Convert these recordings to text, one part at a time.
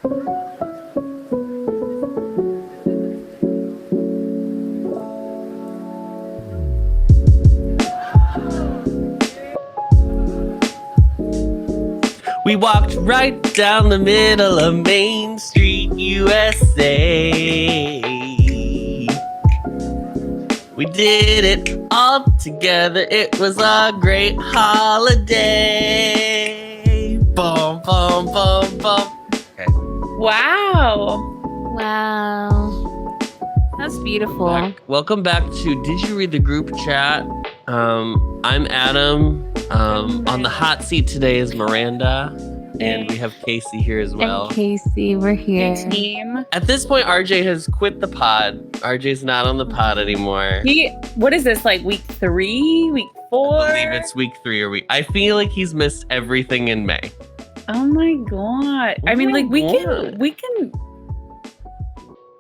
We walked right down the middle of Main Street, USA. We did it all together. It was a great holiday. Boom, boom, boom, boom. Okay. Wow. That's beautiful. Welcome back to Did You Read the Group Chat? I'm Adam. On the hot seat today is Miranda. And we have Casey here as well. And Casey, we're here. Team. At this point, RJ has quit the pod. RJ's not on the pod anymore. What is this, like week 3, week 4? I believe it's week 3 or week. I feel like he's missed everything in May. Oh my god. I mean, like we can.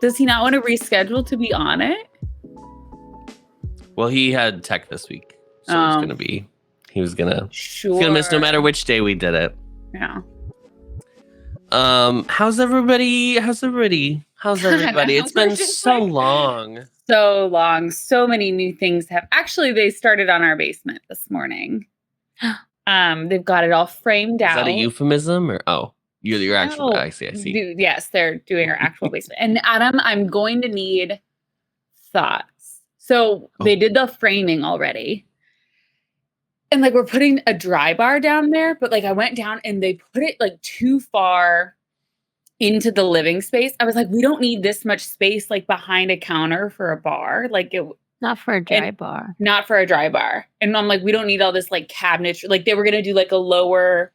Does he not want to reschedule to be on it? Well, he had tech this week, so he was gonna miss no matter which day we did it. Yeah. How's everybody? It's been so long. So long. So many new things they started on our basement this morning. They've got it all framed out. Is that a euphemism or your actual? I see. Dude, yes, they're doing our actual basement. And Adam, I'm going to need thoughts. So they did the framing already. And like we're putting a dry bar down there, but like I went down and they put it like too far into the living space. I was like, we don't need this much space like behind a counter for a bar. Like not for a dry bar. Not for a dry bar. And I'm like, we don't need all this like cabinetry. Like they were gonna do like a lower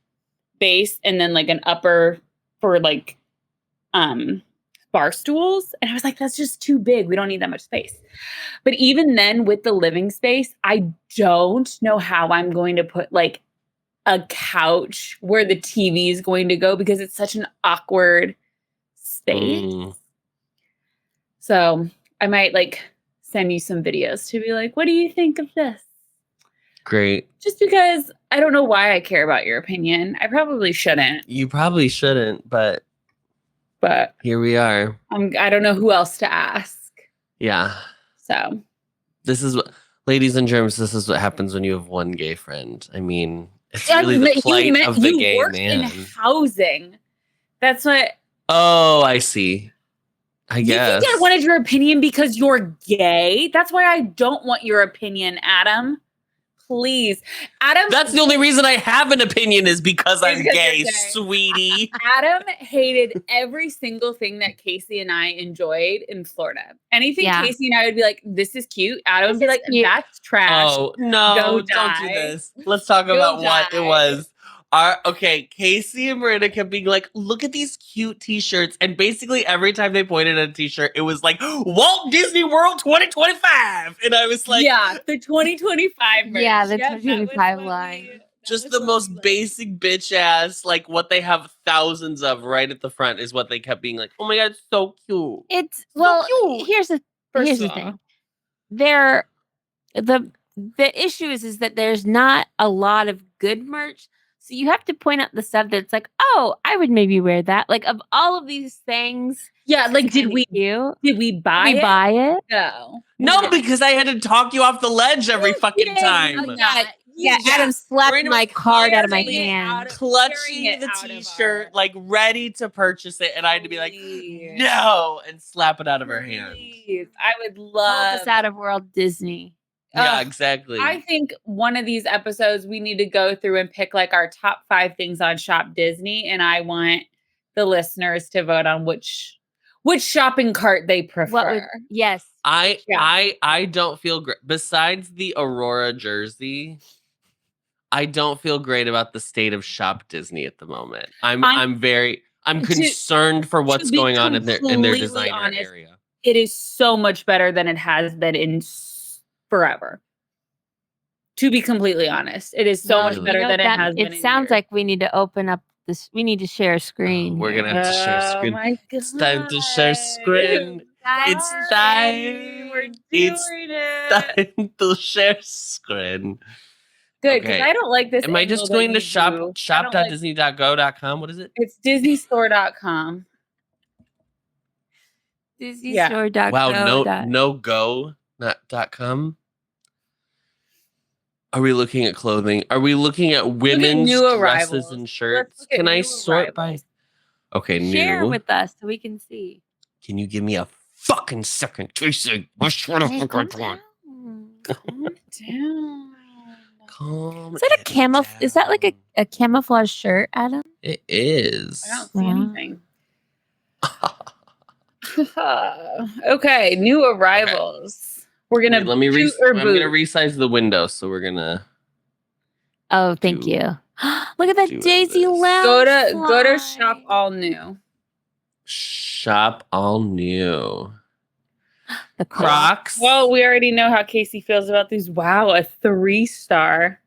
base and then like an upper for like bar stools. And I was like, that's just too big. We don't need that much space. But even then with the living space, I don't know how I'm going to put like a couch where the TV is going to go because it's such an awkward space. So I might like send you some videos to be like, what do you think of this? Great. Just because I don't know why I care about your opinion. I probably shouldn't. You probably shouldn't, but here we are. I don't know who else to ask. Yeah. So this is what, ladies and germs, this is what happens when you have one gay friend. I mean, it's really the plight of the gay man. In housing. That's what. Oh, I see. I guess. You think I wanted your opinion because you're gay? That's why I don't want your opinion, Adam. Please. Adam. That's the only reason I have an opinion is because I'm gay, sweetie. Adam hated every single thing that Casey and I enjoyed in Florida. Anything Casey and I would be like, this is cute. Adam would be like, that's trash. Oh, no, don't do this. Let's talk about what it was. Casey and Miranda kept being like, look at these cute t-shirts. And basically every time they pointed at a t-shirt, it was like, Walt Disney World 2025. And I was like... Yeah, the 2025 merch. Yeah, the 2025 line. Just the most basic bitch ass, like what they have thousands of right at the front is what they kept being like, oh my God, it's so cute. It's, cute. Here's the thing. The issue is that there's not a lot of good merch. So you have to point out the stuff that's like, oh, I would maybe wear that. Like of all of these things. Yeah, like did we buy it? No, because I had to talk you off the ledge every fucking time. Yeah, Adam slapped my card out of my hand. Clutching the t-shirt, like ready to purchase it. And I had to be like, no, and slap it out of her hand. I would love this out of World Disney. Yeah, exactly. I think one of these episodes we need to go through and pick like our top 5 things on Shop Disney, and I want the listeners to vote on which shopping cart they prefer. Yes. I don't feel great. Besides the Aurora jersey, I don't feel great about the state of Shop Disney at the moment. I'm concerned for what's going on in their designer area. It is so much better than it has been in forever. To be completely honest, it is so much better than it has been. It sounds like we need to open up this. We need to share a screen. We're gonna have to share a screen. My God. It's time to share screen. It's time. We're doing it. Time to share screen. Good, because I don't like this. Am I just going to shop.disney.go.com? What is it? It's disneystore.com. DisneyStore.co. Wow, no go, not .com. Are we looking at clothing? Are we looking at women's new dresses arrivals. and Let's shirts? look at Can I new sort by? arrivals. Okay, Share new. with us so we can see. Can you give me a fucking second, Tracy? Hey, calm down. Calm down. Calm Is that a it Is that like down. a camouflage shirt, Adam? It is. I don't see Wow. anything. Okay, new arrivals. We're gonna Wait, let me boot or I'm gonna boot. resize the window, so we're gonna Oh, thank Do- you. Look at that do Daisy this. lounge. Go to shop all new. shop all new. The Crocs. Well, we already know how Casey feels about these. Wow, a 3-star.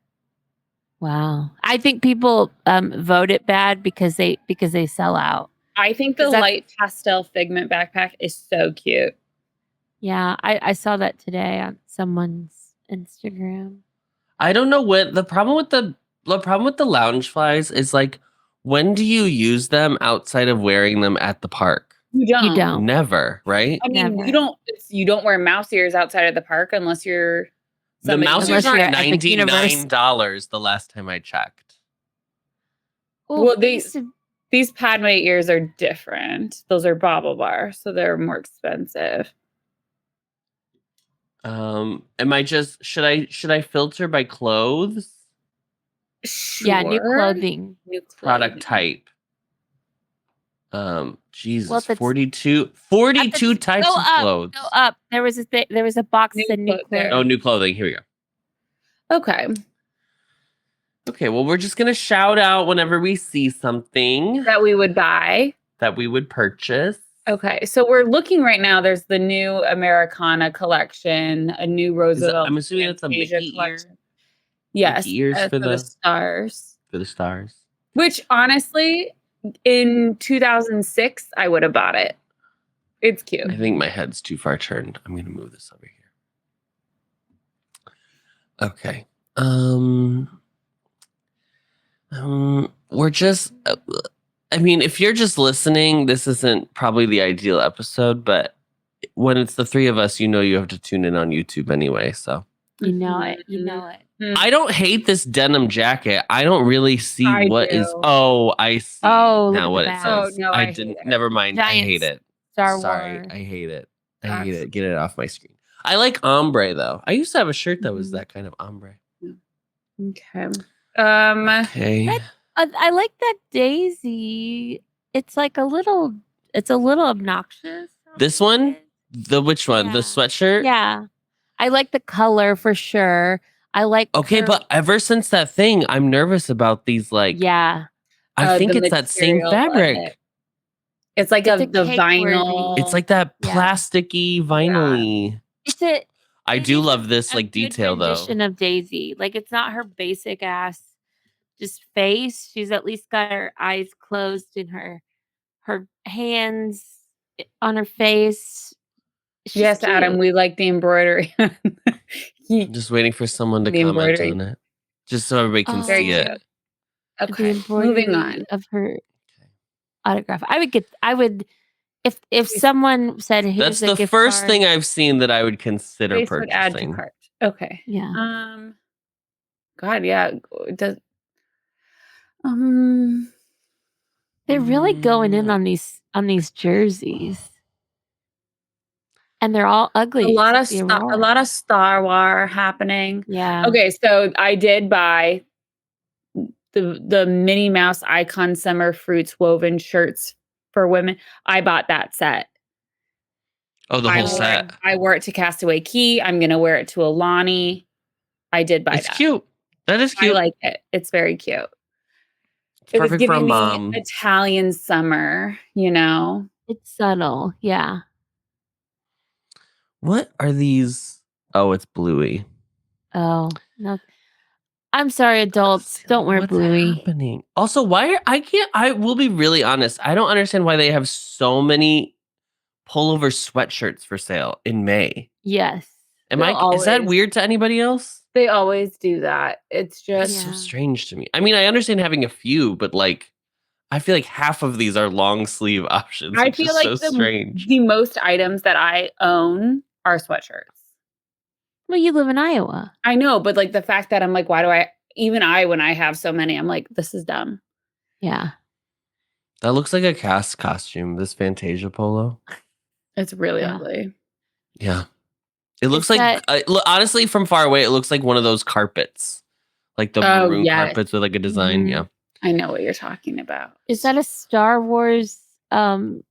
Wow. I think people vote it bad because they sell out. I think the 'Cause that's- light pastel figment backpack is so cute. Yeah, I saw that today on someone's Instagram. I don't know what the problem with the lounge flies is. Like, when do you use them outside of wearing them at the park? You don't. You don't. Never, right? I mean, Never. you don't wear mouse ears outside of the park unless you're The somebody mouse who- ears Unless are you're at Epic Universe. $99 the last time I checked. Well, they used to- these Padme ears are different. Those are bobble bar, so they're more expensive. Am I just should I filter by clothes? yeah, new Sure. clothing. New Product clothing. type. Jesus, Well, if it's- 42 types Go of up, clothes. Go up. There was a box New that said new quote there. Oh, clothing. new clothing. Here we go. Okay. Okay, well, we're just gonna shout out whenever we see something That we would buy. that we would purchase. Okay. So we're looking right now. There's the new Americana collection, a new Roosevelt. I'm assuming that's a Fantasia Mickey ear. collection. Yes. Mickey ears for for the the stars. for the stars. Which honestly, in 2006, I would have bought it. It's cute. I think my head's too far turned. I'm gonna move this over here. Okay. We're just. I mean, if you're just listening, this isn't probably the ideal episode, but when it's the three of us, you know you have to tune in on YouTube anyway. So You know it. You know it. I don't hate this denim jacket. I don't really see I what is. do. Oh, I see Oh, look now at what the it back. says. Oh, no, I hate didn't. it. Never mind. I Giant hate it. Star Sorry, Wars. I hate it. I That's- hate it. Get it off my screen. I like ombre though. I used to have a shirt that was Mhm. that kind of ombre. Okay. Okay. I like that Daisy. It's like a little obnoxious. This one? The which one? The Yeah. sweatshirt? Yeah. I like the color for sure. I like Okay, her- but ever since that thing, I'm nervous about these. Like, yeah. I think the it's that same material of fabric. it. It's like It's the a cake vinyl. worthy. It's like that Yeah. plasticky, vinyl-y. It's a I it do is love this a like good detail though. rendition of Daisy. Like it's not her basic ass just face. She's at least got her eyes closed and her hands on her face. She's Yes, Adam, cute. we like the embroidery. I'm just waiting for someone to The comment embroidery. on it. Just so everybody can Very see it. cute. The Okay, embroidery moving on. of her autograph. I would if someone said here's That's a the gift first card. thing I've seen that I would consider Face would add to purchasing. cart. Okay. Yeah. God, yeah. It does. They're really going in Mm. on these jerseys. And they're all ugly. A lot of except the a Aurora. lot of Star Wars happening. Yeah. Okay, so I did buy the Minnie Mouse icon summer fruits woven shirts for women. I bought that set. Oh, the I whole wore set. it- I wore it to Castaway Key. I'm gonna wear it to Alani. I did buy It's that. cute. That is I cute. like it. It's very cute. It's It was perfect for a giving mom. me Italian summer, you know. It's subtle. Yeah. What are these? Oh, it's bluey. Oh, no. I'm sorry, adults. Don't wear What's bluey. happening? Also, I will be really honest. I don't understand why they have so many pullover sweatshirts for sale in May. Yes. Is They'll that always- weird to anybody else? They always do that. It's That's just so Yeah. strange to me. I mean, I understand having a few, but like, I feel like half of these are long sleeve options. I which feel is like so strange. the most items that I own are sweatshirts. Well, you live in Iowa. I know, but like the fact that I'm like, why do when I have so many, I'm like, this is dumb. Yeah. That looks like a cast costume. This Fantasia polo. It's really Yeah. ugly. Yeah, it looks It's like honestly from far away, it looks like one of those carpets, like the maroon yes. carpets with like a design. Mhm. Yeah, I know what you're talking about. Is that a Star Wars?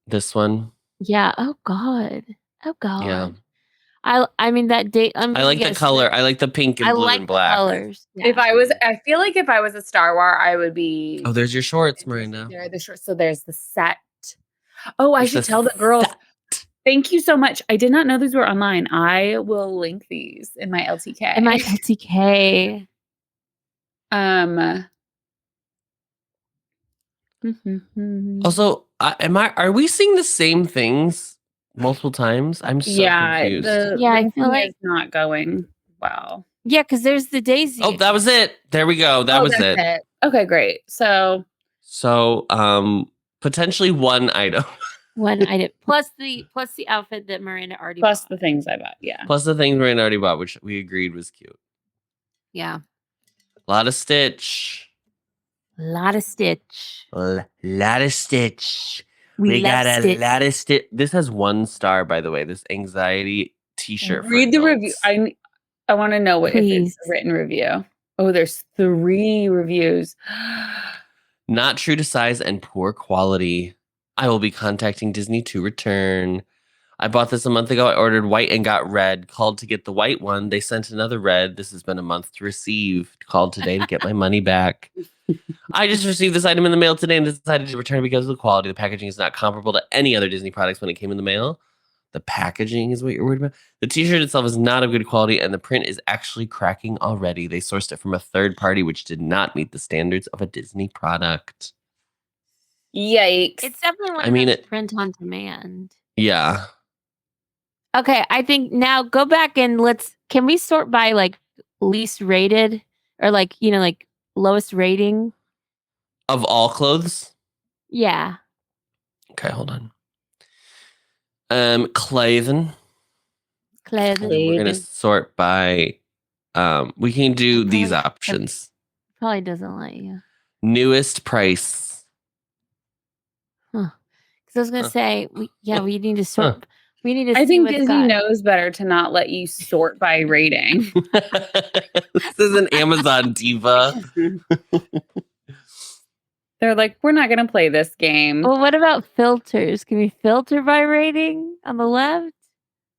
this one. Yeah. Oh God. Oh God. Yeah, I mean that date. I like the color. I like the pink and I blue like and the black. colors. Yeah. I feel like if I was a Star Wars, I would be. Oh, there's your shorts, interested. Miranda. There are the shorts. So there's the set. Oh, I There's should the tell the girls. set. Thank you so much. I did not know these were online. I will link these in my LTK. In my LTK. Also, are we seeing the same things multiple times? I'm so confused. I feel like it's not going well. Yeah, because there's the Daisy. Oh, that was it. There we go. That was it. Okay, great. So, potentially one item. One item plus the outfit that Miranda already plus bought. the things I bought. Yeah. Plus the things Miranda already bought, which we agreed was cute. Yeah. A lot of Stitch. A lot of Stitch. A lot of Stitch. We got a Stitch. lot of Stitch. This has 1 star, by the way. This anxiety t-shirt. Read the review. I want to know if it's a written review. Oh, there's 3 reviews. Not true to size and poor quality. I will be contacting Disney to return. I bought this a month ago. I ordered white and got red. Called to get the white one. They sent another red. This has been a month to receive. Called today to get my money back. I just received this item in the mail today and decided to return it because of the quality. The packaging is not comparable to any other Disney products when it came in the mail. The packaging is what you're worried about. The t-shirt itself is not of good quality, and the print is actually cracking already. They sourced it from a third party, which did not meet the standards of a Disney product. Yikes. It's definitely one of those print on demand. Yeah. Okay, I think now go back and can we sort by like least rated or like, like lowest rating? Of all clothes? Yeah. Okay, hold on. Clothing. We're gonna sort by we can do these options. Probably doesn't let you. Newest price. Huh. Because I was gonna say we need to sort. We need to I see think what's Disney knows better to not let you sort by rating. This is an Amazon diva. They're like, we're not going to play this game. Well, what about filters? Can we filter by rating on the left?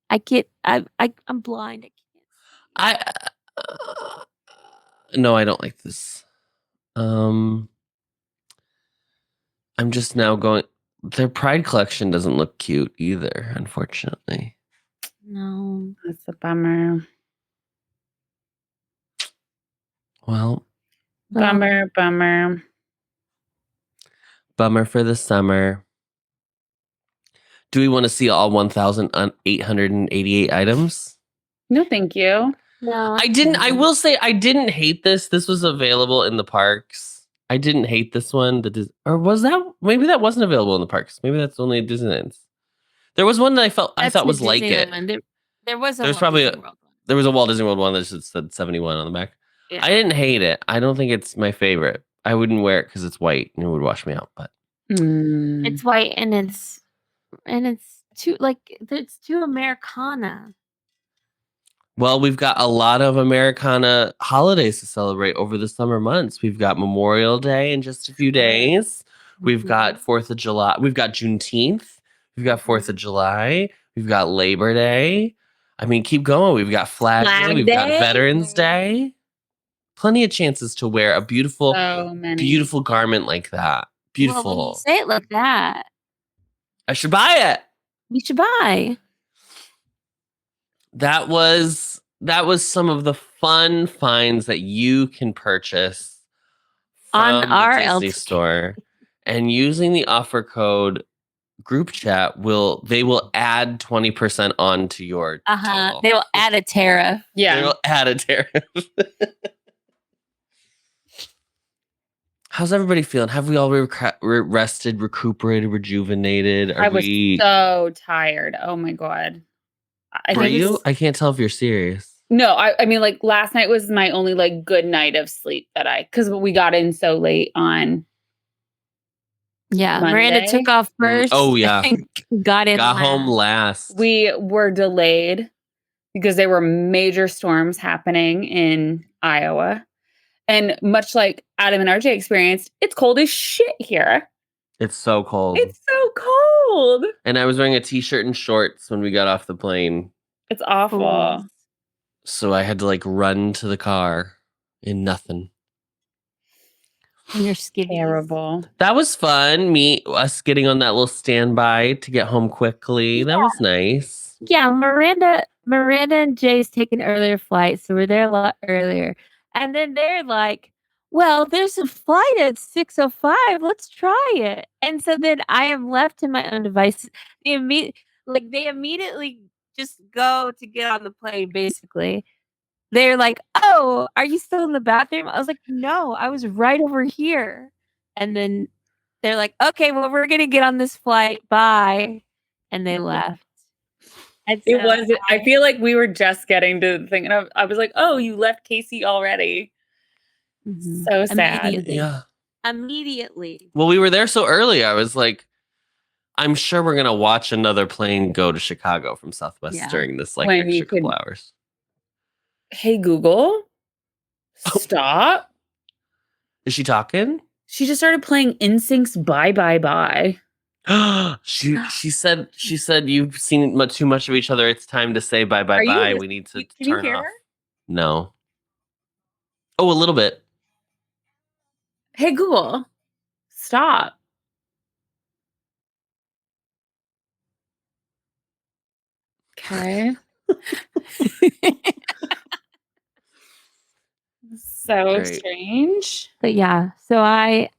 I can't. I'm blind. I can't. No, I don't like this. I'm just now going. Their Pride collection doesn't look cute either, unfortunately. No, that's a bummer. Well, bummer. Bummer for the summer. Do we want to see all 1,888 items? No, thank you. No, I didn't. I will say I didn't hate this. This was available in the parks. I didn't hate this one. Or was that? Maybe that wasn't available in the parks. Maybe that's only at Disneyland's. There was one that I thought was like it. There was a There's probably there was a Walt Disney World one that just said 71 on the back. Yeah. I didn't hate it. I don't think it's my favorite. I wouldn't wear it because it's white and it would wash me out. But it's white and it's too it's too Americana. Well, we've got a lot of Americana holidays to celebrate over the summer months. We've got Memorial Day in just a few days. We've got 4th of July. We've got Juneteenth. We've got 4th of July. We've got Labor Day. I mean, keep going. We've got Flag Day. We've got Veterans Day. Plenty of chances to wear a beautiful, beautiful garment like that. Beautiful. Well, when you say it like that, I should buy it. You should buy. That was some of the fun finds that you can purchase from on our Disney store, and using the offer code group chat they will add 20% onto your total. They will add a tariff. Yeah, they will add a tariff. How's everybody feeling? Have we all rested, recuperated, rejuvenated? I was so tired. Oh my God. Were you? I can't tell if you're serious. No, I mean, like last night was my only like good night of sleep because we got in so late on. Yeah, Monday. Miranda took off first. Oh yeah, got home last. We were delayed because there were major storms happening in Iowa, and much like Adam and RJ experienced, it's cold as shit here. It's so cold. It's so cold. And I was wearing a t-shirt and shorts when we got off the plane. It's awful. So I had to like run to the car in nothing. And you're skivvies. Terrible. That was fun. Us getting on that little standby to get home quickly. Yeah. That was nice. Yeah, Miranda and Jay's taking an earlier flight, so we're there a lot earlier. And then they're like, well, there's a flight at 6:05. Let's try it. And so then I am left to my own devices. They immediately just go to get on the plane, basically. They're like, oh, are you still in the bathroom? I was like, no, I was right over here. And then they're like, okay, well, we're going to get on this flight. Bye. And they left. And so I feel like we were just getting to the thing. And I was like, oh, you left Casey already. Mm-hmm. So sad. Yeah. Immediately. Well, we were there so early. I was like, I'm sure we're going to watch another plane go to Chicago from Southwest during this like extra couple hours. Hey, Google, stop. Is she talking? She just started playing NSYNC's Bye Bye Bye. she said you've seen too much of each other. It's time to say bye bye bye. We need to turn off. Her? No. Oh, a little bit. Hey, Google, stop. Okay. So strange. But yeah, so I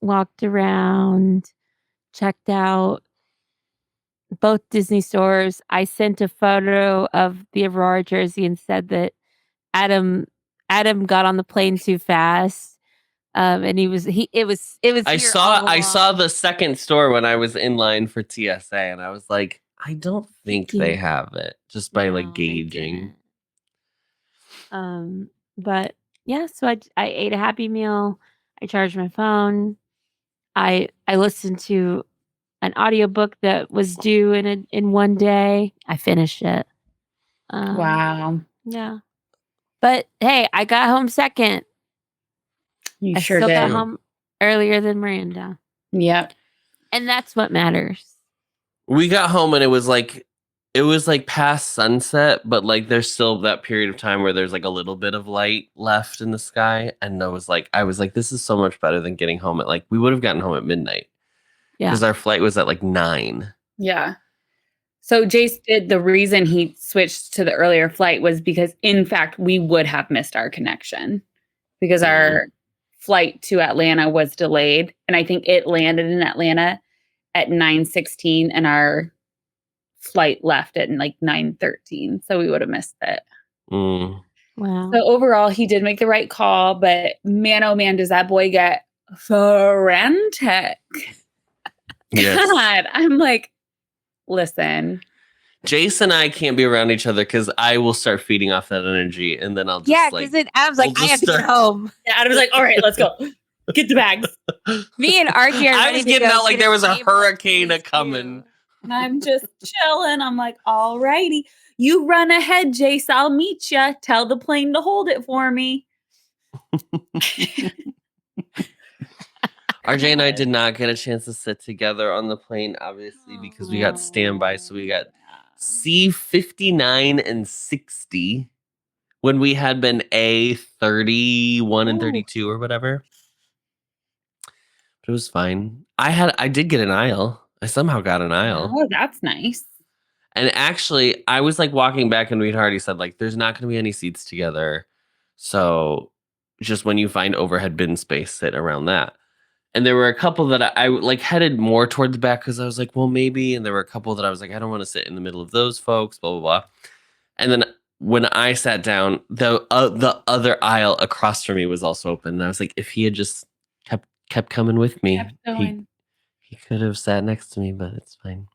walked around, checked out both Disney stores. I sent a photo of the Aurora jersey and said that Adam got on the plane too fast. And it was I saw the second store when I was in line for TSA, and I was like, I don't think they have it, just by like gauging. But yeah, so I ate a Happy Meal. I charged my phone. I listened to an audiobook that was due in one day. I finished it. Wow. Yeah. But hey, I got home second. I sure did. Got home earlier than Miranda. Yep. And that's what matters. We got home and it was like past sunset, but like there's still that period of time where there's like a little bit of light left in the sky. And I was like, this is so much better than getting home at like, we would have gotten home at midnight. Yeah. Because our flight was at like 9. Yeah. So Jace the reason he switched to the earlier flight was because in fact, we would have missed our connection because our flight to Atlanta was delayed. And I think it landed in Atlanta at 9:16 and our flight left at like 9:13, so we would have missed it. Wow. So overall he did make the right call, but man, oh man, does that boy get frantic. Yes. God, I'm like, listen, Jace and I can't be around each other because I will start feeding off that energy, and then I'll just because then Adam's like, I have to get home. Yeah, Adam's like, all right, let's go. Get the bags. Me and Archie are I was getting out like there was a hurricane coming. And I'm just chilling. I'm like, all righty. You run ahead, Jace. I'll meet you. Tell the plane to hold it for me. RJ and I did not get a chance to sit together on the plane, obviously, because we got standby. So we got C59 and 60 when we had been A31 and 32 or whatever. But it was fine. I did get an aisle. I somehow got an aisle. Oh, that's nice. And actually, I was like walking back and we'd already said like, there's not going to be any seats together. So just when you find overhead bin space, sit around that. And there were a couple that I like headed more toward the back because I was like, well, maybe. And there were a couple that I was like, I don't want to sit in the middle of those folks, blah, blah, blah. And then when I sat down, the other aisle across from me was also open. And I was like, if he had just kept coming with me, Kept going. he could have sat next to me, but it's fine.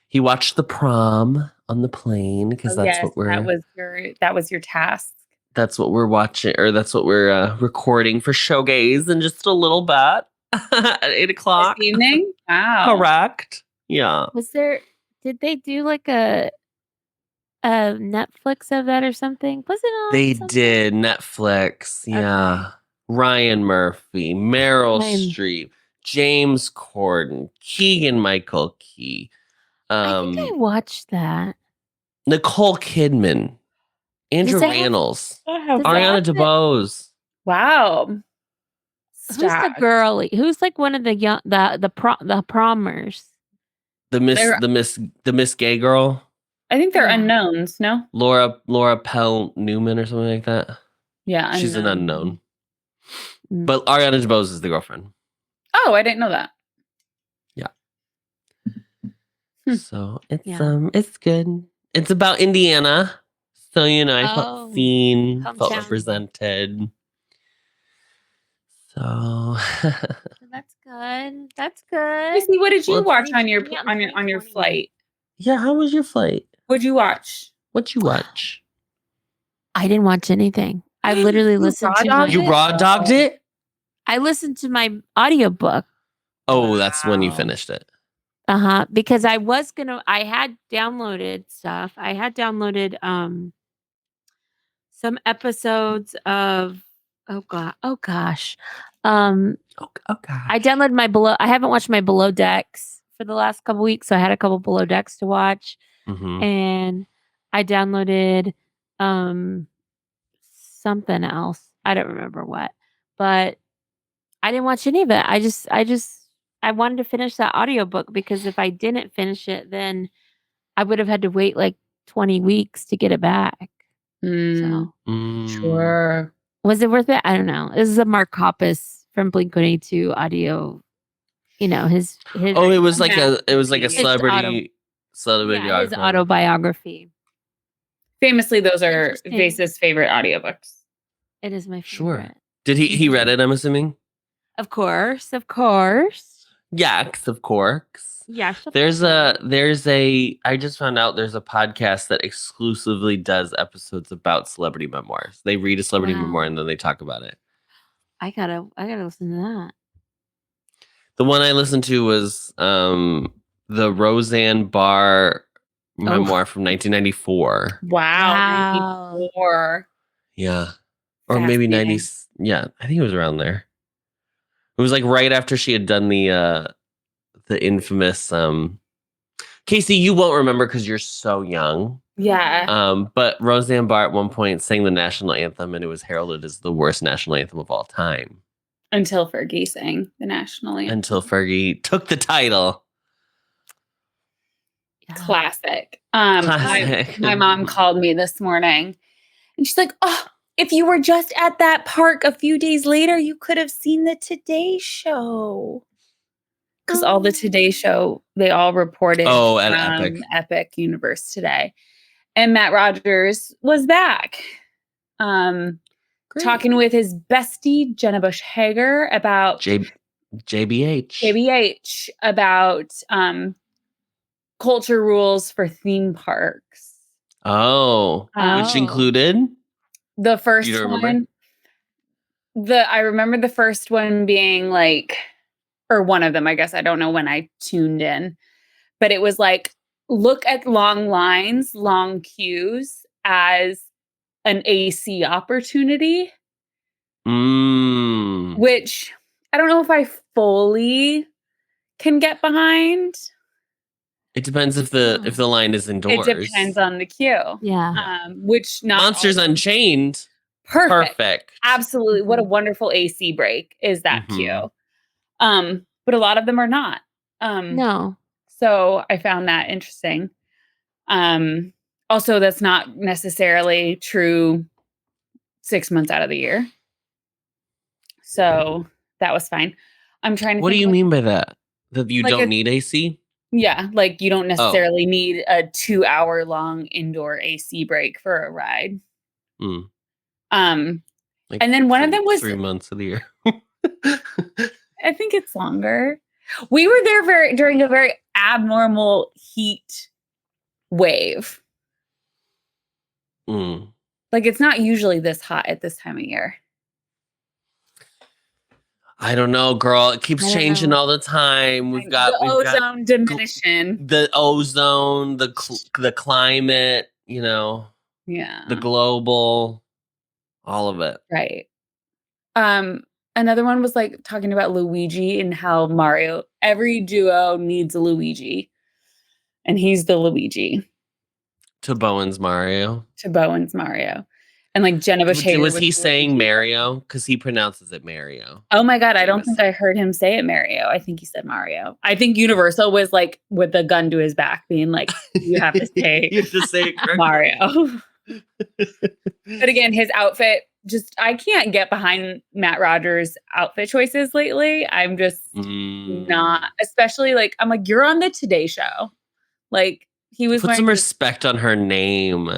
He watched the prom on the plane because that was your task. that's what we're watching, or that's what we're recording for Showgaze in just a little bit at 8:00 This evening? Wow. Correct. Yeah. Did they do like a Netflix of that or something? Was it on? They something? did Netflix. Yeah. Okay. Ryan Murphy, Meryl Ryan. Streep, James Corden, Keegan-Michael Key, I think I watched that. Nicole Kidman, Andrew Does it have- Rannells, Does it Ariana have the- DeBose. Wow. Who's the girlie? Who's like one of the young the promers? The Miss Gay girl. I think they're Yeah. unknowns, no? Laura Pell Newman or something like that. Yeah, She's an unknown. Mm. But Ariana DeBose is the girlfriend. Oh, I didn't know that. So it's good. It's about Indiana. So I felt seen, felt hometown. represented. So That's good. That's good. Missy, what did you Well, watch on your 2020. flight? yeah, how was your flight? What'd you watch? What'd you watch? I didn't watch anything. I literally listened to raw-dogged You raw dogged it? I listened to my audiobook. Oh, that's when you Wow. finished it. Because I had downloaded stuff. I had downloaded some episodes of oh gosh. Okay. I downloaded I haven't watched my Below Decks for the last couple weeks, so I had a couple Below Decks to watch. Mm-hmm. And I downloaded something else. I don't remember what. But I didn't watch any of it. I wanted to finish that audiobook because if I didn't finish it, then I would have had to wait like 20 weeks to get it back. So Sure. was it worth it? I don't know. This is a Mark Hoppus from Blink-182 audio. His Oh, it was like a His celebrity his biography. autobiography. Famously, those are Interesting. Vase's favorite audiobooks. It is my Sure. favorite. Did he read it, I'm assuming? Of course. Yes, of course. Yeah. There's I just found out there's a podcast that exclusively does episodes about celebrity memoirs. They read a celebrity Wow. memoir and then they talk about it. I gotta listen to that. The one I listened to was the Roseanne Barr memoir from 1994. Wow. 94. Yeah. Or maybe Fascinating. 90s. Yeah, I think it was around there. It was like right after she had done the infamous Casey, you won't remember because you're so young. Yeah. But Roseanne Barr at one point sang the national anthem and it was heralded as the worst national anthem of all time. Until Fergie sang the national anthem. Until Fergie took the title. Yeah. Classic. Classic. My mom called me this morning and she's like, oh, if you were just at that park a few days later, you could have seen the Today Show. Because all the Today Show, they all reported at from Epic. Epic Universe today. And Matt Rogers was back. Great. Talking with his bestie, Jenna Bush Hager, about JBH. About culture rules for theme parks. Oh, which included the first you don't one. remember? I remember the first one being like, or one of them, I guess. I don't know when I tuned in, but it was like, look at long lines, long queues as an AC opportunity, which I don't know if I fully can get behind. It depends if the line is indoors. It depends on the queue. Yeah. Which not Monsters Unchained. Perfect. Absolutely. What a wonderful AC break is that queue. But a lot of them are not. No. So I found that interesting. Also, that's not necessarily true 6 months out of the year. So that was fine. I'm trying to What do think you mean by that? That you like don't need AC? Yeah, like you don't necessarily need a 2-hour long indoor AC break for a ride. Mm. Like and then one of them was 3 months of the year. I think it's longer. We were there during a very abnormal heat wave. Like it's not usually this hot at this time of year. I don't know, girl. It keeps changing all the time. We've got ozone diminishing. The ozone, the climate, Yeah. the global, all of it. Right. Another one was like talking about Luigi and how Mario, every duo needs a Luigi. And he's the Luigi. To Bowen's Mario. And like Jenna Bush Hager was he saying Mario? Because he pronounces it Mario. Oh my God, I don't think I heard him say it Mario. I think he said Mario. I think Universal was like with a gun to his back being like, you have to say, it Mario. But again, his outfit, I can't get behind Matt Rogers' outfit choices lately. I'm just not, especially like, I'm like, you're on the Today Show. Like he was Put some respect on her name.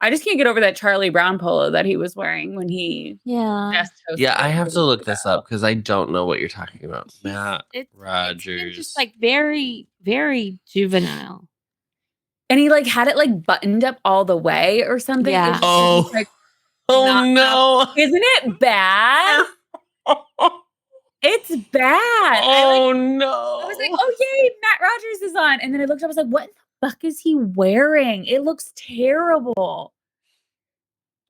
I just can't get over that Charlie Brown polo that he was wearing when he guest hosted. Yeah, I have to look this up because I don't know what you're talking about. Matt Rogers. It's just like very, very juvenile. And he like had it like buttoned up all the way or something. Yeah. Like, no. Isn't it bad? It's bad. No. I was like, oh yay, Matt Rogers is on. And then I looked up, I was like, what the fuck is he wearing? It looks terrible.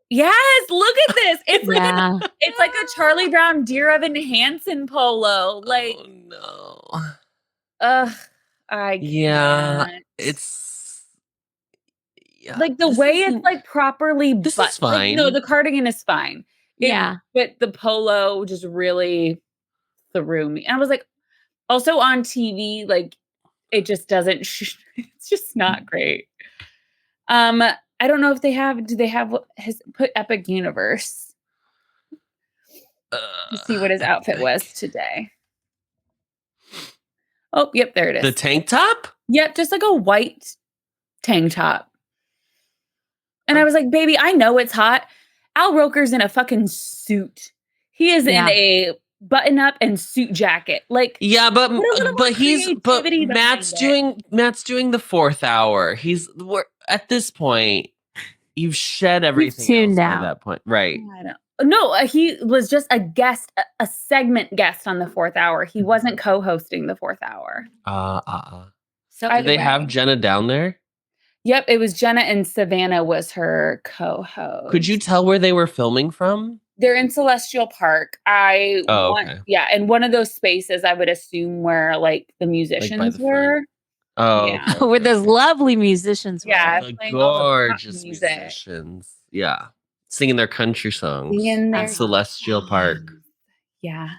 Yes, look at this. It's like it's like a Charlie Brown Dear Evan Hansen polo. Like I can't. It's like the way it's like properly this is fine. Like, no, the cardigan is fine. But the polo just really threw me. And I was like, also on TV, like it just doesn't it's just not great. I don't know if do they have put Epic Universe to see what his outfit was today. Oh, yep, there it is. The tank top? Yep, just like a white tank top. And I was like, baby, I know it's hot. Al Roker's in a fucking suit. He is in a button up and suit jacket. Like but Matt's doing the 4th hour. We're at this point. You've shed everything else by that point, right? I don't. No, he was just a guest, a segment guest on the 4th hour. He wasn't co-hosting the 4th hour. So did they have Jenna down there? Yep, it was Jenna and Savannah was her co-host. Could you tell where they were filming from? They're in Celestial Park. Okay. Yeah, in one of those spaces, I would assume where like the musicians were. Oh, yeah. Where those lovely musicians were. Yeah, the gorgeous musicians. Yeah, singing their country songs at Celestial Park. Yeah.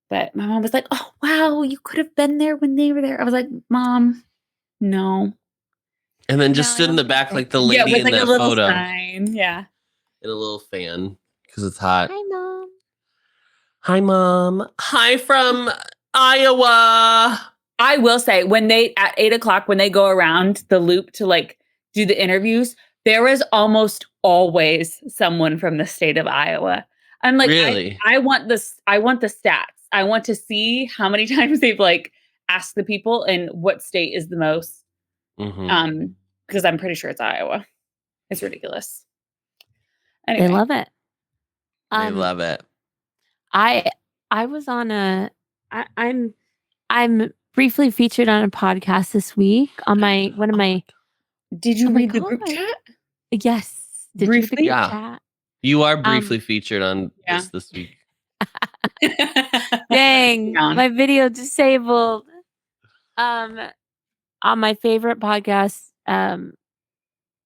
But my mom was like, "Oh wow, you could have been there when they were there." I was like, "Mom, no." And then just stood in the back like the lady with in like that a little photo. sign. Yeah. In a little fan because it's hot. Hi, Mom. Hi, Mom. Hi from Iowa. I will say when at 8:00, when they go around the loop to like do the interviews, there is almost always someone from the state of Iowa. I'm like, really? I want this. I want the stats. I want to see how many times they've like asked the people and what state is the most. Because I'm pretty sure it's Iowa. It's ridiculous. Anyway. They love it. They love it. I was on I'm briefly featured on a podcast this week on one of my. Did you read the group chat? Yes. Did briefly? You read the group chat? You are briefly featured on this week. Dang, my video disabled. On my favorite podcast,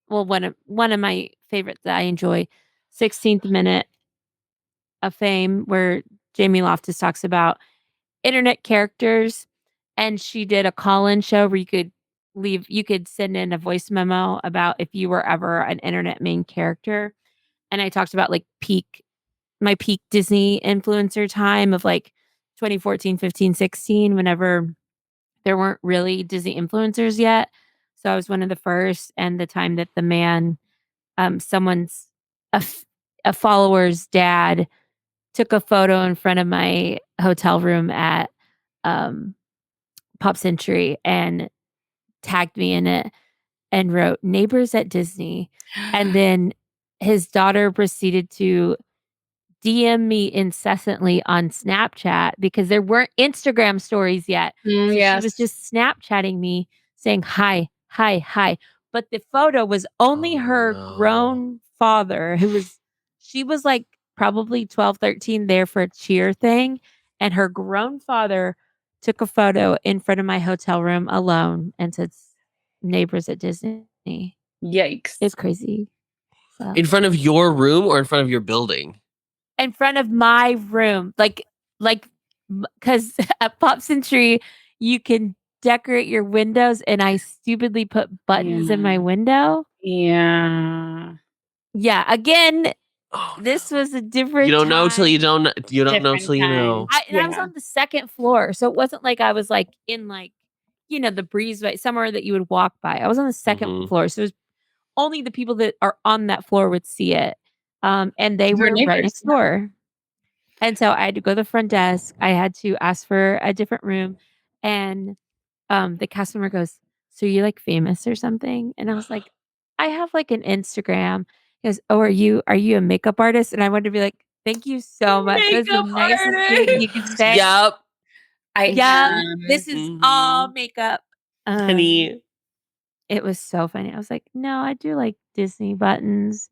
one of my favorites that I enjoy, 16th Minute of Fame, where Jamie Loftus talks about internet characters, and she did a call-in show where you could send in a voice memo about if you were ever an internet main character. And I talked about like my peak Disney influencer time of like 2014, 15, 16, whenever there weren't really Disney influencers yet. So I was one of the first, and the time that the man, someone's a, f- a follower's dad took a photo in front of my hotel room at um, Pop Century and tagged me in it and wrote neighbors at Disney. And then his daughter proceeded to DM me incessantly on Snapchat because there weren't Instagram stories yet. So she was just Snapchatting me saying, hi, hi, hi. But the photo was only her grown father she was like probably 12, 13 there for a cheer thing. And her grown father took a photo in front of my hotel room alone and said, neighbors at Disney. Yikes. It's crazy. So. In front of your room or in front of your building? In front of my room, like, because at Pop Century, you can decorate your windows, and I stupidly put buttons in my window. Yeah. Yeah. Again, Oh, this was a different. You don't know till you time. don't. You don't know till you know. I was on the second floor, so it wasn't like I was like in like the breezeway somewhere that you would walk by. I was on the second floor, so it was only the people that are on that floor would see it, and they were right next door. And so I had to go to the front desk. I had to ask for a different room. And the customer goes, so you like famous or something? And I was like, I have like an Instagram. He goes, oh, are you a makeup artist? And I wanted to be like, thank you so much. That's the nicest thing you can say. Yep. This is all makeup. Honey. It was so funny. I was like, no, I do like Disney buttons.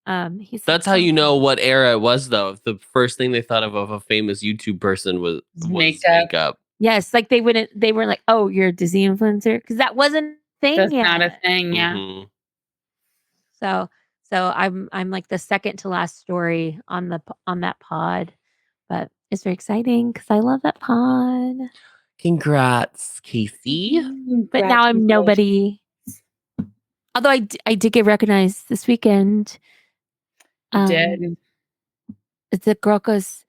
That's how you know what era it was, though. The first thing they thought of a famous YouTube person was makeup. Yes, like they weren't like, oh, you're a Disney influencer, because that wasn't a thing That's yet. not a thing, yeah. Mm-hmm. So I'm like the second to last story on that pod, but it's very exciting because I love that pod. Congrats, Casey. But now I'm nobody. Although I did get recognized this weekend. You did. The girl goes,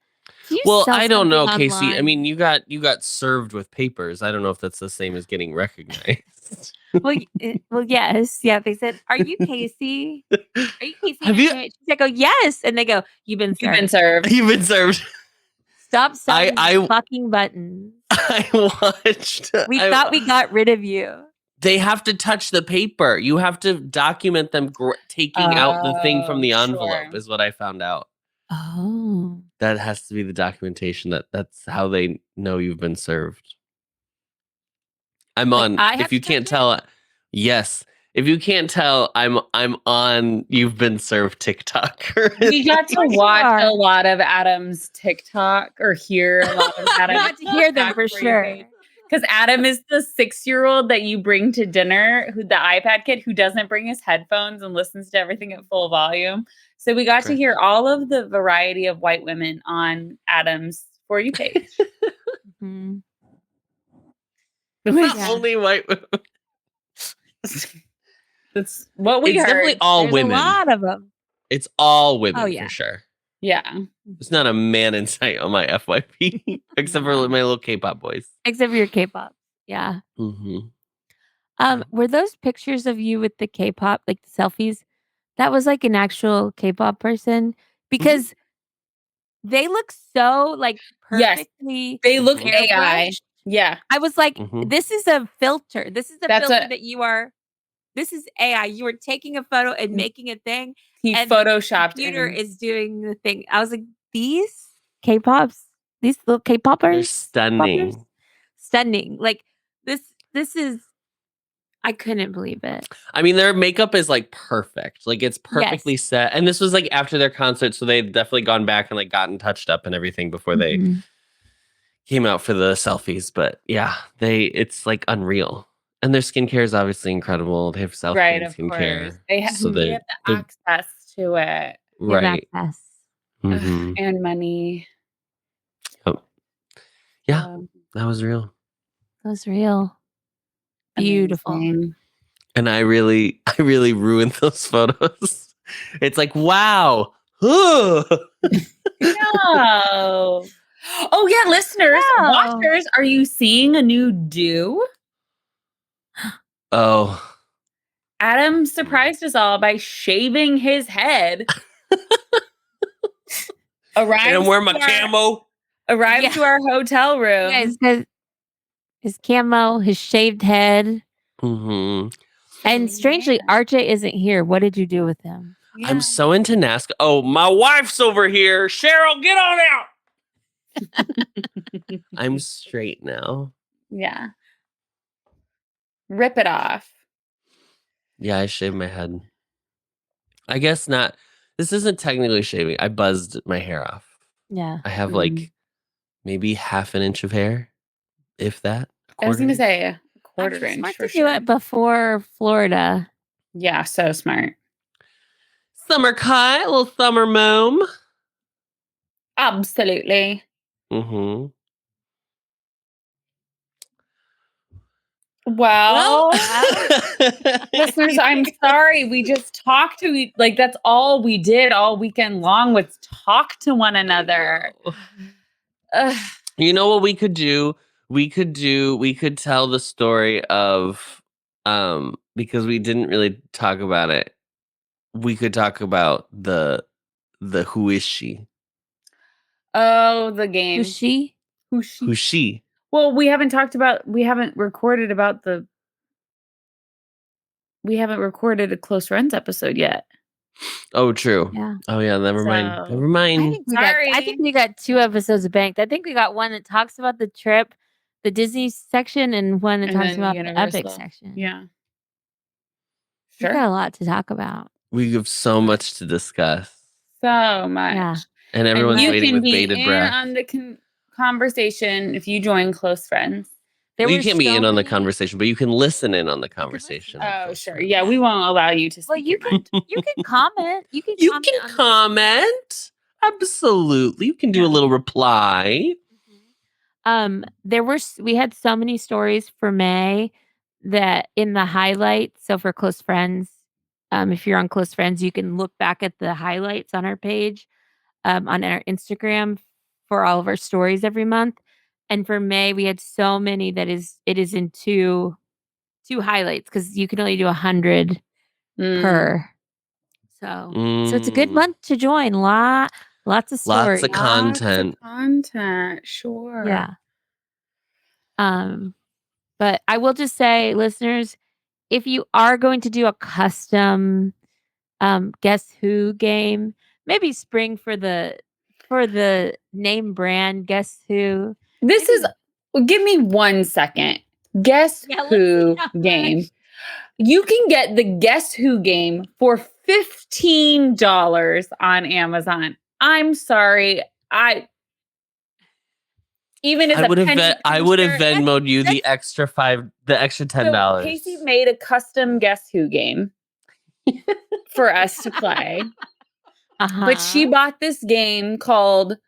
well, I don't know, online? Casey. I mean, you got served with papers. I don't know if that's the same as getting recognized. well, yes. Yeah, they said, are you Casey? Are you Casey? Have you? She's like, oh, yes. And they go, you've been served. You've been served. Stop selling fucking buttons. I watched. We thought we got rid of you. They have to touch the paper. You have to document them taking out the thing from the envelope, is what I found out. Oh. That has to be the documentation. That's how they know you've been served. I'm on. If you can't tell, yes. If you can't tell, I'm on You've Been Served TikTok. We got to watch a lot of Adam's TikTok or hear a lot of Adam's. We got to hear them for sure. Because Adam is the 6-year-old that you bring to dinner, the iPad kid who doesn't bring his headphones and listens to everything at full volume. So we got to hear all of the variety of white women on Adam's For You page. Mm-hmm. Only white women. That's what we heard. Definitely all There's women. A lot of them. It's all women for sure. Yeah. There's not a man in sight on my FYP except for my little K-pop boys. Except for your K-pop. Yeah. Mm-hmm. Were those pictures of you with the K-pop, like the selfies? That was like an actual K-pop person? Because they look so like perfectly. They look AI. Yeah. I was like, this is a filter. This is filter that you are. This is AI. You are taking a photo and making a thing. He photoshopped. The computer is doing the thing. I was like, these K-pops, these little K-poppers, they're stunning. Stunning. Like this is. I couldn't believe it. I mean, their makeup is like perfect. Like it's perfectly set. And this was like after their concert, so they'd definitely gone back and like gotten touched up and everything before they came out for the selfies. But yeah, it's like unreal. And their skincare is obviously incredible. They have self-care skincare. They have the access to it. Right. And money. Oh. Yeah, that was real. That was real. Beautiful. Amazing. And I really ruined those photos. It's like, wow. No. Oh yeah, listeners, No. watchers, are you seeing a new do? Oh. Adam surprised us all by shaving his head. And Arrives I'm wearing my to our- camo. Arrived Yeah. to our hotel room. Guys, because his camo, his shaved head. Mm-hmm. And strangely, RJ isn't here. What did you do with him? Yeah. I'm so into NASCAR. Oh, my wife's over here. Cheryl, get on out. I'm straight now. Yeah. Rip it off. Yeah, I shaved my head. I guess not. This isn't technically shaving. I buzzed my hair off. Yeah. I have Mhm. like maybe half an inch of hair, if that. I was going to quarter say a I'm quarter inch smart for to do sure. it before Florida. Yeah, so smart. inch. Summer cut, a little summer mom. Absolutely. Mm-hmm. Well, listeners, I'm sorry. We just talked to like that's all we did all weekend long was talk to one another. Ugh. You know what we could do? We could tell the story of because we didn't really talk about it. We could talk about the who is she? Oh, the game. Who's she? Who's she? Who's she? Well, we haven't recorded we haven't recorded a close friends episode yet. Oh, true. Yeah. Oh yeah, never mind. So- Never mind. I think we got 2 episodes banked. I think we got one that talks about the trip, the Disney section, and one that And talks then about the Epic Universal. section. Yeah. We got a lot to talk about. We have so much to discuss. So much. Yeah. And everyone's you waiting can with be bated in breath. on the conversation if you join close friends. There Well, you were can't be so in on the many- conversation, but you can listen in on the conversation. Oh, sure. Yeah, we won't allow you to speak Well, you your can mind. you can comment. You can You comment can on the- comment. Absolutely. You can do a Yeah. little reply. We had so many stories for May that in the highlights. So for close friends, if you're on close friends, you can look back at the highlights on our page, on our Instagram for all of our stories every month. And for May, we had so many that it is in two highlights because you can only do 100 per. So it's a good month to join. Lots of stories. Lots of content. Content, sure. Yeah. But I will just say, listeners, if you are going to do a custom Guess Who game, maybe spring for the name brand Guess Who. This is give me 1 second. Guess Yeah, let's Who see how game. much. You can get the Guess Who game for $15 on Amazon. I'm sorry. Even as I a would have penny pincher, Venmoed you the extra $10. So Casey made a custom Guess Who game for us to play. But she bought this game called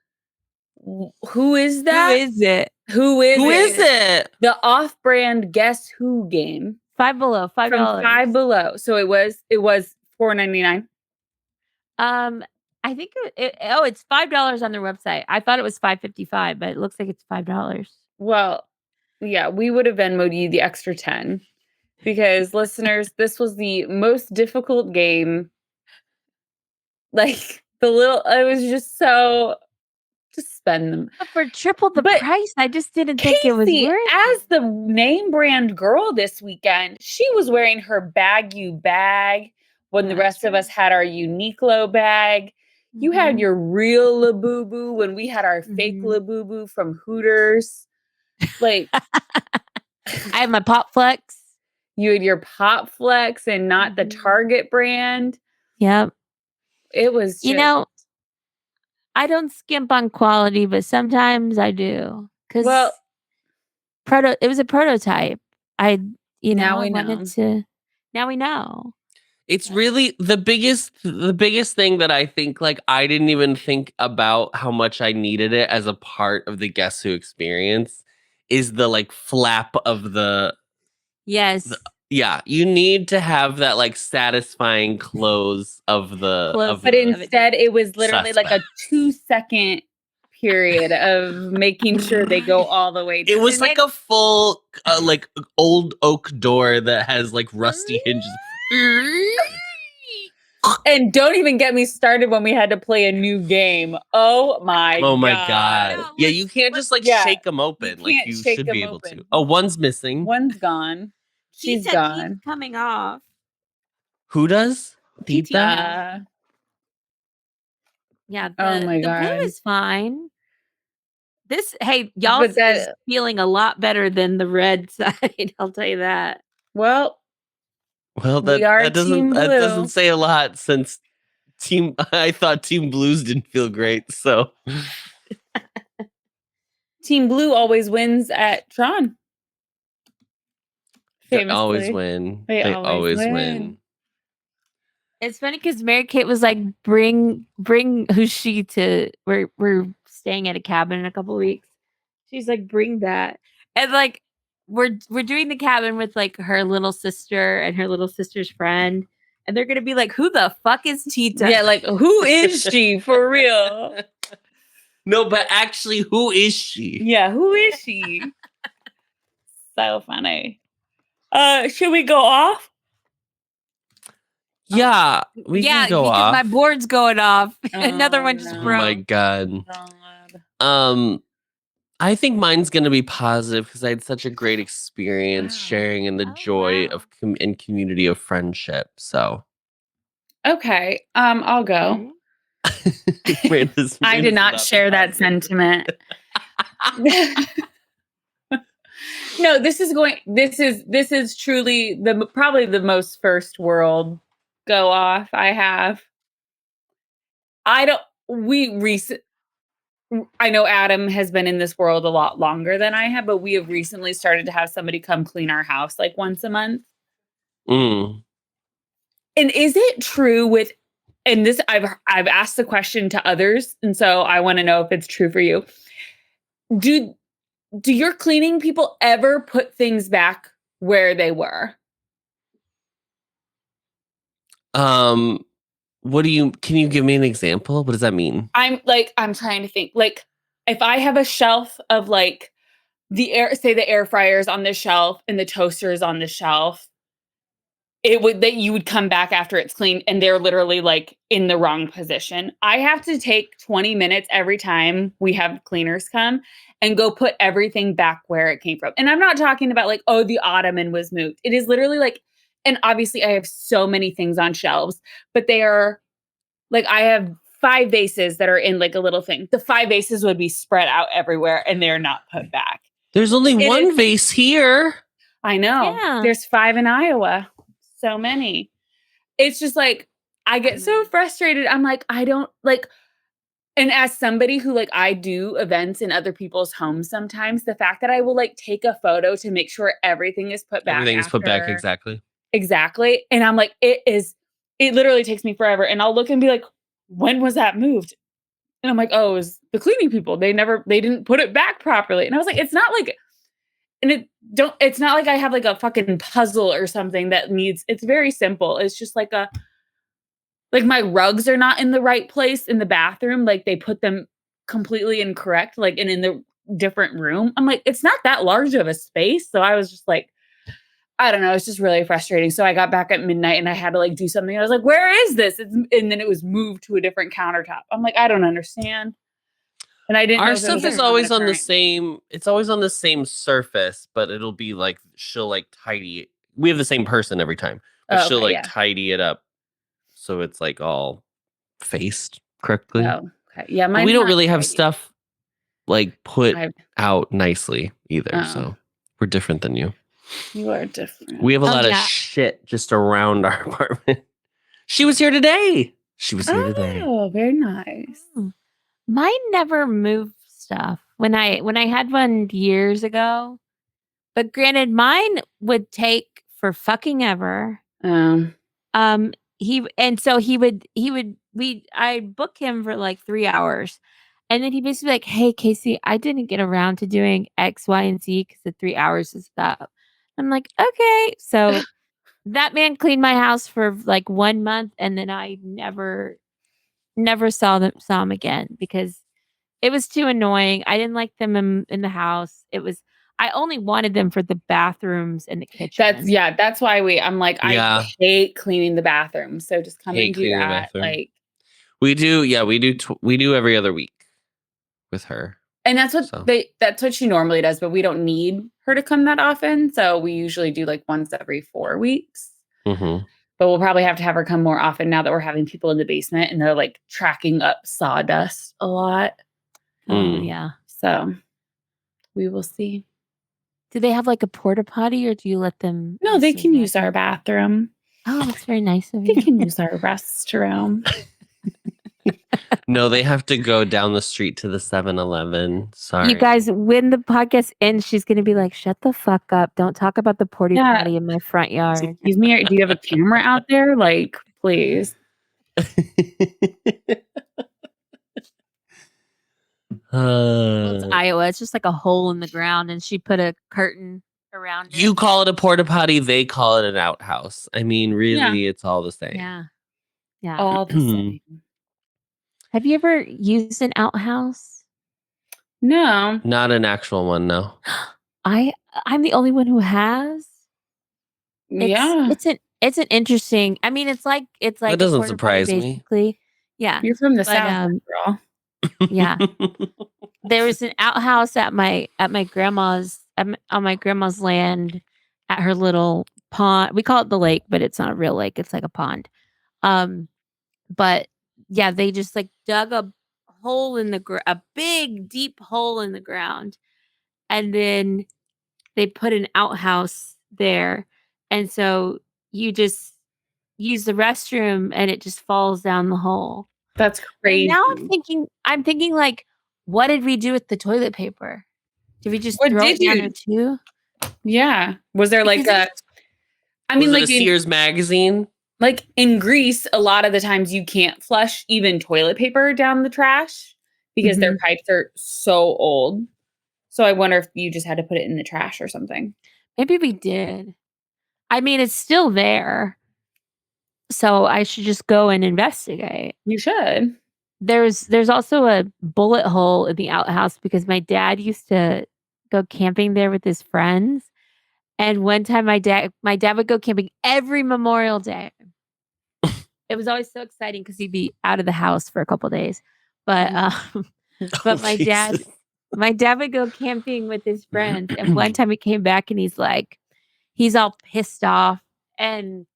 Who Is That? Who is it? Who is it? The off-brand Guess Who game. Five Below. $5. From Five Below. So it was $4.99. I think it's $5 on their website. I thought it was $5.55, but it looks like it's $5. Well, yeah, we would have Venmo'd you the extra 10 because listeners, this was the most difficult game. Like it was just so just spend them. But for triple the But price, I just didn't think it was Casey, worth as the name brand girl this weekend, she was wearing her bag when the That's rest of true. us had our Uniqlo bag. You had your real Labubu when we had our fake Labubu from Hooters. Like I have my Pop Flex. you had your Pop Flex and not the Target brand. Yep. It was just, I don't skimp on quality, but sometimes I do. Because it was a prototype. Now we know. It's really the biggest thing that I think, like, I didn't even think about how much I needed it as a part of the Guess Who experience is the like flap of the. Yes. Yeah, you need to have that like satisfying close of the. Close. but instead it was literally like a suspect. 2-second period of making sure they go all the way. It was like a full, like old oak door that has like rusty hinges. And don't even get me started when we had to play a new game. Oh my god! No, Yeah, you can't just like Yeah, shake them open. Like can't you shake should be them able open. to. Oh, one's missing. One's gone. She's Tita gone. keeps coming off. Who does? Tita. Tita? Yeah, Oh my the blue God. is fine. Y'all But is feeling a lot better than the red side. I'll tell you that. Well, Well, we are that Team doesn't Blue. say a lot since I thought Team Blues didn't feel great. So Team Blue always wins at Tron. they Famously. always win. They They always always win. win. It's funny because Mary Kate was like, bring who's she to we're staying at a cabin in a couple weeks. She's like, bring that. And like we're doing the cabin with like her little sister and her little sister's friend. And they're gonna be like, who the fuck is Tita? Yeah, like who is she for real? No, but actually, who is she? Yeah, who is she? So funny. Should we go off? Yeah, we can go because off. my board's going off. Another one just Oh broke. my god. I think mine's gonna be positive because I had such a great experience Wow. sharing in the joy of and community of friendship. So Okay. I'll go. I did not share that sentiment. No, this is truly probably the most first world go off I have. I know Adam has been in this world a lot longer than I have, but we have recently started to have somebody come clean our house like once a month. Mm. And is it true and this I've asked the question to others, and so I want to know if it's true for you. Do your cleaning people ever put things back where they were? Can you give me an example? What does that mean? I'm trying to think. Like, if I have a shelf of like the air fryers on the shelf and the toasters on the shelf, you would come back after it's cleaned and they're literally like in the wrong position. I have to take 20 minutes every time we have cleaners come and go put everything back where it came from. And I'm not talking about like, oh, the ottoman was moved. It is literally like, and obviously I have so many things on shelves, but they are like, I have 5 vases that are in like a little thing. The 5 vases would be spread out everywhere and they're not put back. There's only one vase here. I know. Yeah. There's 5 in Iowa. So many. It's just like, I get so frustrated. I'm like, I don't like, and as somebody who like, I do events in other people's homes sometimes, the fact that I will like take a photo to make sure everything is put back. Everything is put back exactly. Exactly. And I'm like, it literally takes me forever. And I'll look and be like, when was that moved? And I'm like, oh, it was the cleaning people. They didn't put it back properly. And I was like, it's not like, and it's not like I have like a fucking puzzle or something that it's very simple. It's just like my rugs are not in the right place in the bathroom. Like they put them completely incorrect, like and in the different room. I'm like, it's not that large of a space. So I was just like, I don't know. It's just really frustrating. So I got back at midnight and I had to like do something. I was like, where is this? And then it was moved to a different countertop. I'm like, I don't understand. And I didn't know Our stuff is always on the same. It's always on the same surface, but it'll be like she'll like tidy. We have the same person every time, but she'll like tidy it up so it's like all faced correctly. Oh, okay. Yeah, we don't really have stuff like put out nicely either. Oh. So we're different than you. You are different. We have a lot of shit just around our apartment. She was here today. Oh, very nice. Mine never moved stuff when I had one years ago. But granted, mine would take for fucking ever. I'd book him for like 3 hours. And then he basically like, hey, Casey, I didn't get around to doing X, Y, and Z because the 3 hours is up. I'm like, okay. So that man cleaned my house for like 1 month. And then I never saw him again because It was too annoying. I didn't like them in the house. I only wanted them for the bathrooms and the kitchen. That's why I'm like, Yeah. I hate cleaning the bathroom. So just come Hate and do cleaning the that. bathroom. Like, we do every other week with her. and that's what she normally does, but we don't need her to come that often. So we usually do like once every 4 weeks. Mm-hmm. But we'll probably have to have her come more often now that we're having people in the basement and they're like tracking up sawdust a lot. Oh, yeah. So we will see. Do they have like a porta potty or do you let them? No, they can use our bathroom. Oh, that's very nice of you. They can use our restroom. No, they have to go down the street to the 7-Eleven. Sorry. You guys, when the podcast ends, she's going to be like, shut the fuck up. Don't talk about the porta potty in my front yard. Excuse me, do you have a camera out there? Like, please. Well, it's Iowa. It's just like a hole in the ground, and she put a curtain around it. You call it a porta potty, they call it an outhouse. I mean, really, it's all the same. Yeah. Yeah. All the same. Have you ever used an outhouse? No. Not an actual one, no. I'm the only one who has. It's It's an interesting. I mean, it's like That doesn't a porta surprise potty, me. basically. Yeah. You're from the South, girl. Yeah. There was an outhouse at my grandma's on my grandma's land at her little pond. We call it the lake, but it's not a real lake. It's like a pond. But yeah, they just like dug a hole in a big deep hole in the ground, and then they put an outhouse there, and so you just use the restroom, and it just falls down the hole. That's crazy. And now I'm thinking like, what did we do with the toilet paper? Did we just throw it down there too? Yeah. Was there like was it a Sears magazine? Like in Greece, a lot of the times you can't flush even toilet paper down the trash because their pipes are so old. So I wonder if you just had to put it in the trash or something. Maybe we did. I mean, it's still there. So I should just go and investigate. You should. There's also a bullet hole in the outhouse because my dad used to go camping there with his friends. And one time my dad would go camping every Memorial Day. It was always so exciting because he'd be out of the house for a couple days. But my dad would go camping with his friends. And one time he came back and he's all pissed off. And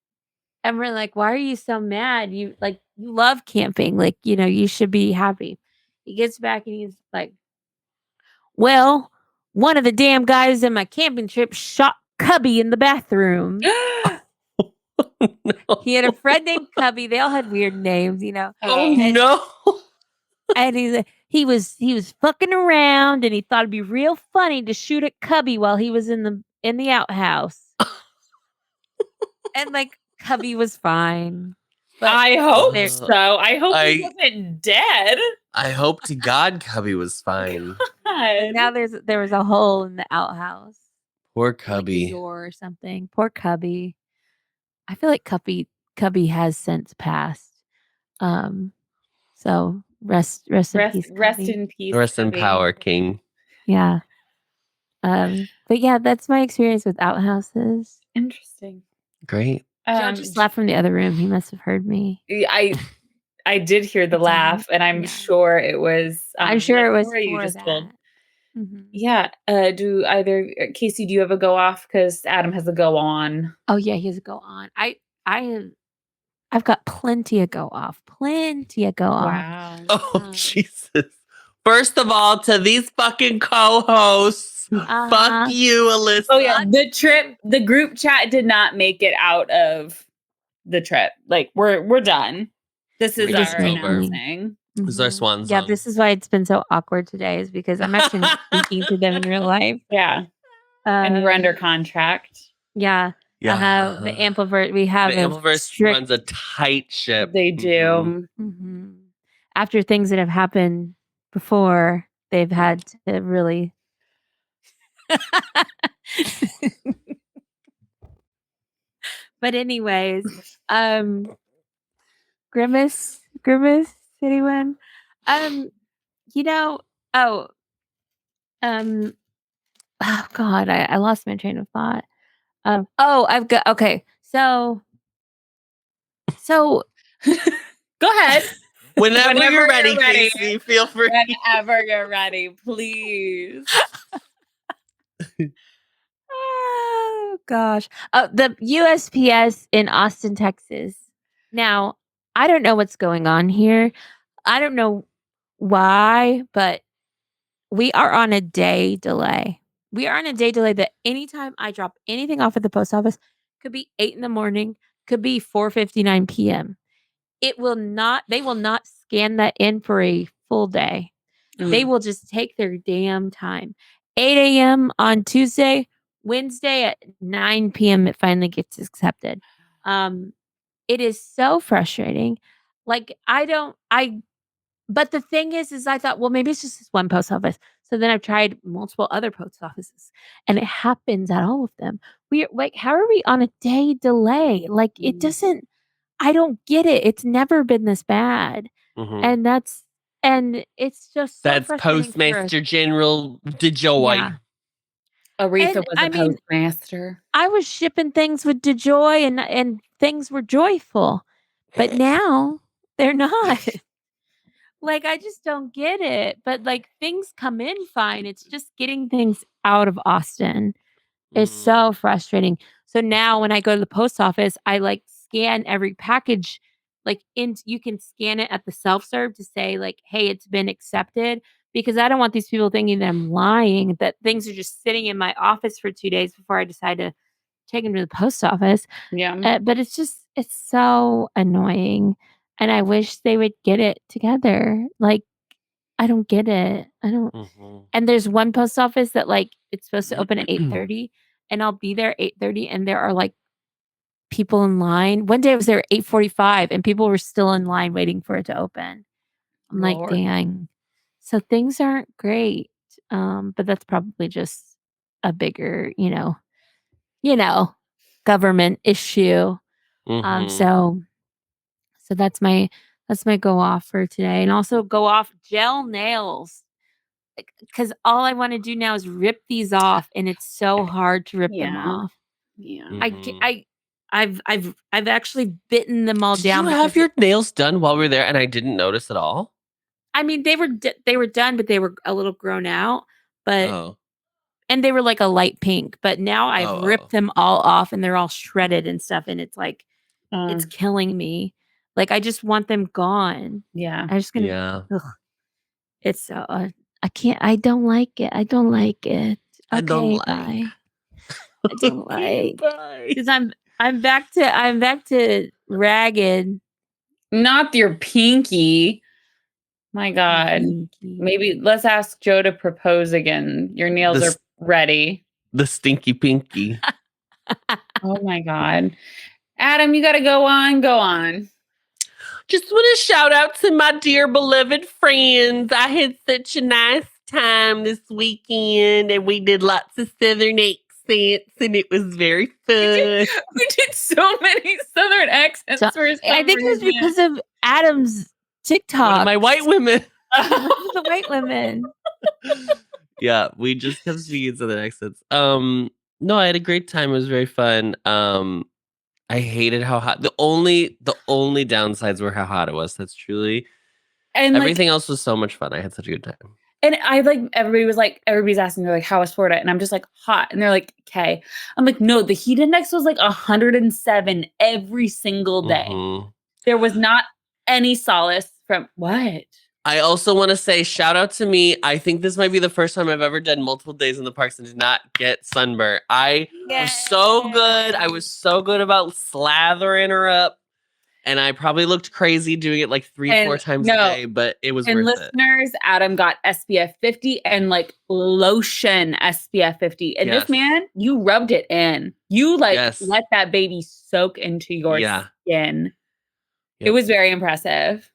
we're like, why are you so mad? You love camping. Like, you should be happy. He gets back and he's like, well, one of the damn guys in my camping trip shot Cubby in the bathroom. No. He had a friend named Cubby. They all had weird names, No. And he was fucking around, and he thought it'd be real funny to shoot at Cubby while he was in the outhouse. And like Cubby was fine. But I hope so. I hope he wasn't dead. I hope to God Cubby was fine. Now there was a hole in the outhouse. Poor Cubby. Like a door or something. Poor Cubby. I feel like Cubby has since passed. So rest in peace. Rest in peace. Rest in power, King. Yeah. But yeah, that's my experience with outhouses. Interesting. Great. Joe just laughed from the other room. He must have heard me. I did hear the laugh, and I'm sure it was. I'm sure it was for you just that. told. Mm-hmm. Yeah. Do either Casey? Do you have a go off? Because Adam has a go on. Oh yeah, he has a go on. I've got plenty of go off. Wow. Oh Jesus! First of all, to these fucking co-hosts, fuck you, Alyssa. Oh yeah, the group chat did not make it out of the trip. Like we're done. This is our announcing. This is our swan song. Yeah, this is why it's been so awkward today, is because I'm actually speaking to them in real life. Yeah. And we're under contract. Yeah. Yeah. The Ampleverse, we have the Ampleverse runs a tight ship. They do. Mm-hmm. After things that have happened before, they've had to really. But anyways, Grimace, anyone? Oh, oh God, I lost my train of thought. I've got okay. So Go ahead. Whenever you're ready, Casey, feel free. Whenever you're ready, please. oh gosh. The USPS in Austin, Texas. Now, I don't know what's going on here. I don't know why, but we are on a day delay. We are on a day delay that anytime I drop anything off at the post office, could be 8 in the morning, could be 4:59 p.m. They will not scan that in for a full day. They will just take their damn time. 8 a.m. on Tuesday, Wednesday at 9 p.m. it finally gets accepted. It is so frustrating. Like but the thing is I thought, well, maybe it's just this one post office. So then I've tried multiple other post offices and it happens at all of them. We're like, how are we on a day delay? Like it doesn't, I don't get it. It's never been this bad. Mm-hmm. And it's just so That's frustrating for us. Postmaster General DeJoy. Yeah. Aretha And, was I a mean, postmaster. I was shipping things with DeJoy and things were joyful. But now they're not. Like, I just don't get it. But like things come in fine. It's just getting things out of Austin. It's so frustrating. So now when I go to the post office, I like scan every package. Like you can scan it at the self-serve to say like, hey, it's been accepted. Because I don't want these people thinking that I'm lying, that things are just sitting in my office for 2 days before I decide to take them to the post office. Yeah. But it's so annoying. And I wish they would get it together. Like, I don't get it. I don't. And there's one post office that like it's supposed to open at 8:30 and I'll be there 8:30 and there are like people in line. One day I was there at 8:45 and people were still in line waiting for it to open. I'm like, Lord. dang. So things aren't great. But that's probably just a bigger, government issue. So that's my go off for today. And also go off gel nails. Because all I want to do now is rip these off, and it's so hard to rip them off. Yeah. I've actually bitten them all Did down. you have your nails done while we were there and I didn't notice at all? I mean, they were done, but they were a little grown out. But and they were like a light pink. But now I've ripped them all off, and they're all shredded and stuff. And it's like it's killing me. Like I just want them gone. Yeah. I'm just gonna. Ugh. It's so. I can't. I don't like it. I don't like it. Okay, bye. I don't like. Because I'm back to ragged. Not your pinky. My God. Maybe let's ask Joe to propose again. Your nails are ready. The stinky pinky. Oh my God. Adam, you got to go on. Go on. Just want to shout out to my dear beloved friends. I had such a nice time this weekend and we did lots of Southern accents and it was very fun. We did so many Southern accents. I think it was because of Adam's TikTok. One of my white women. The white women. Yeah, we just kept speaking Southern accents. No, I had a great time. It was very fun. I hated how hot. The only downsides were how hot it was. That's truly. And everything else was so much fun. I had such a good time. And everybody's asking, they're like, how was Florida? And I'm just like, hot. And they're like, okay. I'm like, no, the heat index was like 107 every single day. There was not any solace from what? I also want to say, shout out to me. I think this might be the first time I've ever done multiple days in the parks and did not get sunburnt. I was so good. I was so good about slathering her up. And I probably looked crazy doing it like 3-4 times a day, but it was worth it. Listeners, Adam got SPF 50 and like lotion SPF 50. And this man, you rubbed it in. You let that baby soak into your skin. Yep. It was very impressive.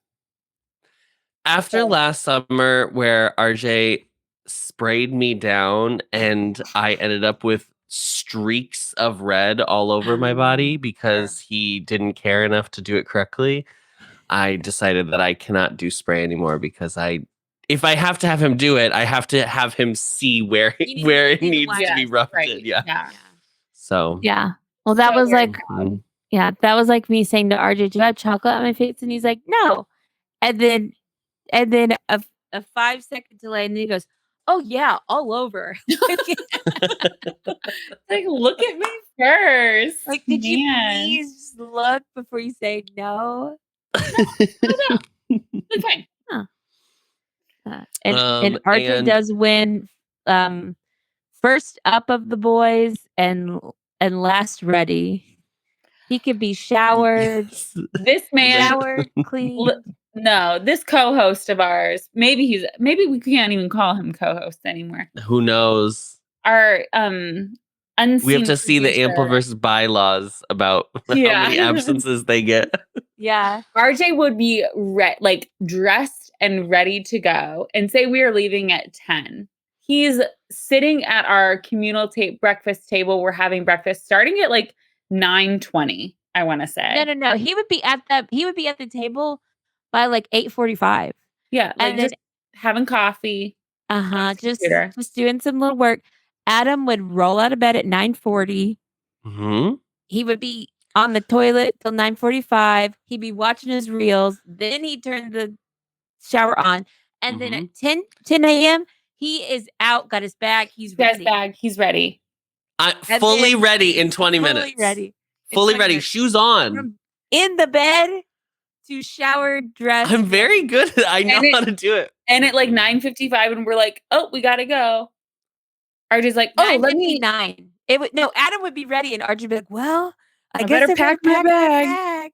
After last summer where RJ sprayed me down and I ended up with streaks of red all over my body because he didn't care enough to do it correctly, I decided that I cannot do spray anymore because I if I have to have him do it, I have to have him see where You need to it see the needs to be Yes, roughed right. in. Yeah. Yeah. So Yeah. Well, that So was very like, proud. yeah, that was like me saying to RJ, "Do you have chocolate on my face?" And he's like, "No." And then a 5-second delay, and then he goes, "Oh yeah, all over." Like, look at me first. Like, did you Man. please look before you say no? It's fine. And RJ and does win first up of the boys and last ready. He could be showered, This man, showered, clean. no, this co-host of ours, maybe we can't even call him co-host anymore. who knows? Our unseen We have to see the producer. Ampliverse bylaws about how Yeah. many absences they get. Yeah. RJ would be like dressed and ready to go, and say we are leaving at 10. He's sitting at our communal breakfast table. We're having breakfast starting at like 9:20. I want to say. No. He would be at the table by like 8:45. Yeah, like And just having coffee. just computer. doing some little work. Adam would roll out of bed at 9:40. Mm-hmm. He would be on the toilet till 9:45. He'd be watching his reels. Then he'd turn the shower on. And then at 10 a.m., he is out, got his bag. He's Guy's ready. bag. He's ready. And Fully then ready in 20 minutes. Fully ready. In Fully 20 ready. minutes. Shoes on. From in the bed to showered, dressed. I'm very good. I know how to do it. And at like 9:55, and we're like, oh, we gotta go. RJ's like, oh, let me. 9:59. Adam would be ready, and RJ would be like, well, I guess better I pack better my bag.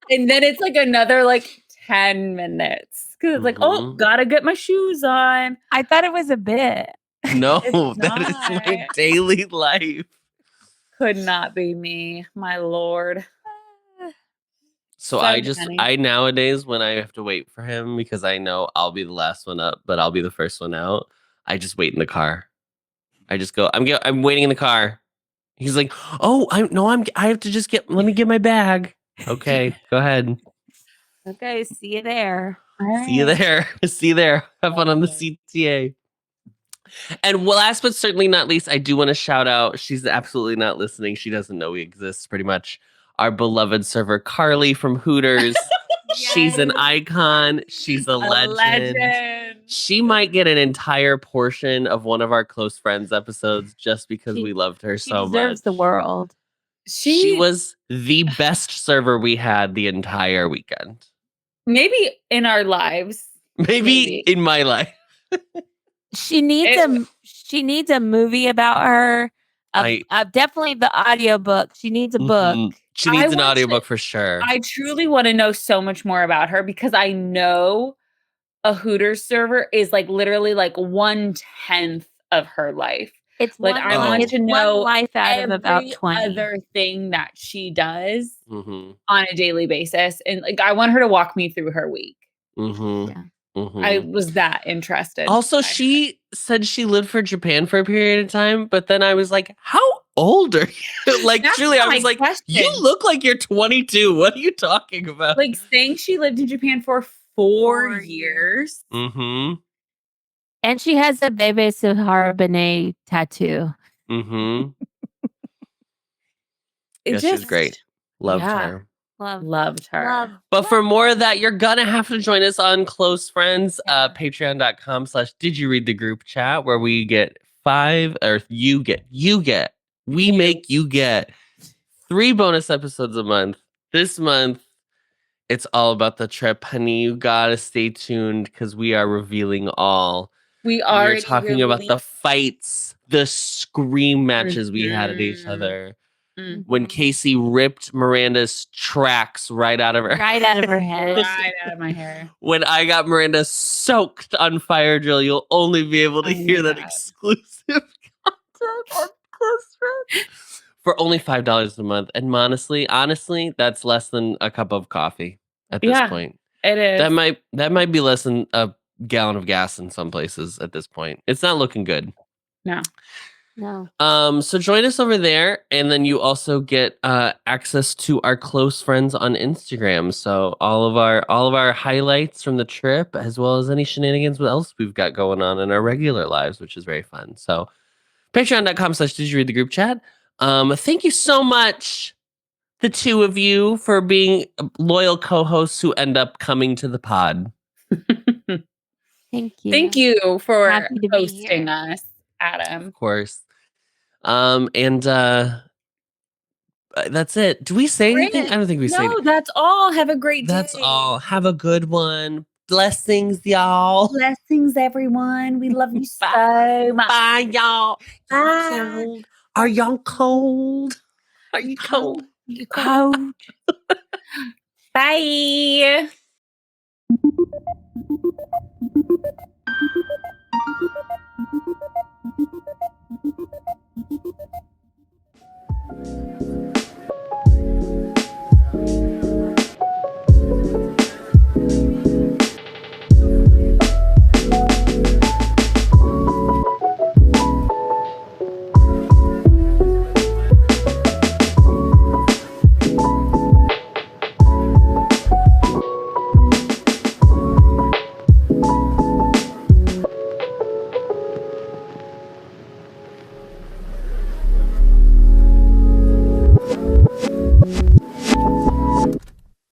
And then it's like another like 10 minutes. Cause it's like, oh, gotta get my shoes on. I thought it was a bit. No, It's that is my not. daily life. Could not be me, my lord. So I nowadays, when I have to wait for him, because I know I'll be the last one up, but I'll be the first one out, I just wait in the car. I just go, I'm waiting in the car. He's like, oh, I have to just let me get my bag. Okay, go ahead. Okay, see you there. See you there. See you there. Have fun on the CTA. And last but certainly not least, I do want to shout out, she's absolutely not listening. She doesn't know we exist, pretty much. Our beloved server, Carly from Hooters. She's an icon. She's a legend. She might get an entire portion of one of our close friends episodes just because we loved her so much. She deserves the world. She was the best server we had the entire weekend. Maybe in our lives. Maybe in my life. She needs a movie about her. Definitely the audiobook. She needs a book. She needs an audiobook for sure. I truly want to know so much more about her, because I know a Hooters server is like literally like 1/10 of her life. It's like I want to know one life out of about 20 other thing that she does on a daily basis, and like I want her to walk me through her week. I was that interested. Also, she said she lived for Japan for a period of time, but then I was like, how old are you? Like, truly, I was like, you look like you're 22. What are you talking about? Like, saying she lived in Japan for 4 years. Mm-hmm. And she has a Bebe Sahara Benet tattoo. Mm-hmm. She's great. Loved her. Loved her. But for more of that, you're gonna have to join us on Close Friends, patreon.com/did you read the group chat, where we get we make you get 3 bonus episodes a month. This month, it's all about the trip, honey. You gotta stay tuned because we are revealing all. We are talking about the fights, the scream matches we had at each other. When Casey ripped Miranda's tracks right out of her head. Right out of my hair. When I got Miranda soaked on Fire Drill, you'll only be able to hear that exclusive content on Close Friends for only $5 a month. And honestly, that's less than a cup of coffee at this point. It is. That might be less than a gallon of gas in some places at this point. It's not looking good. No. No. So join us over there, and then you also get access to our close friends on Instagram. So all of our highlights from the trip, as well as any shenanigans what else we've got going on in our regular lives, which is very fun. So patreon.com/did you read the group chat. Thank you so much, the two of you, for being loyal co-hosts who end up coming to the pod. Thank you. Thank you for Happy to be hosting here. us, Adam. Of course. And that's it. Do we say anything? I don't think we say No, that's all. Have a great day. That's all. Have a good one. Blessings, y'all. Blessings, everyone. We love you Bye. so much. Bye, y'all. Bye. Cold. Are y'all cold? Are you cold? You cold. Bye.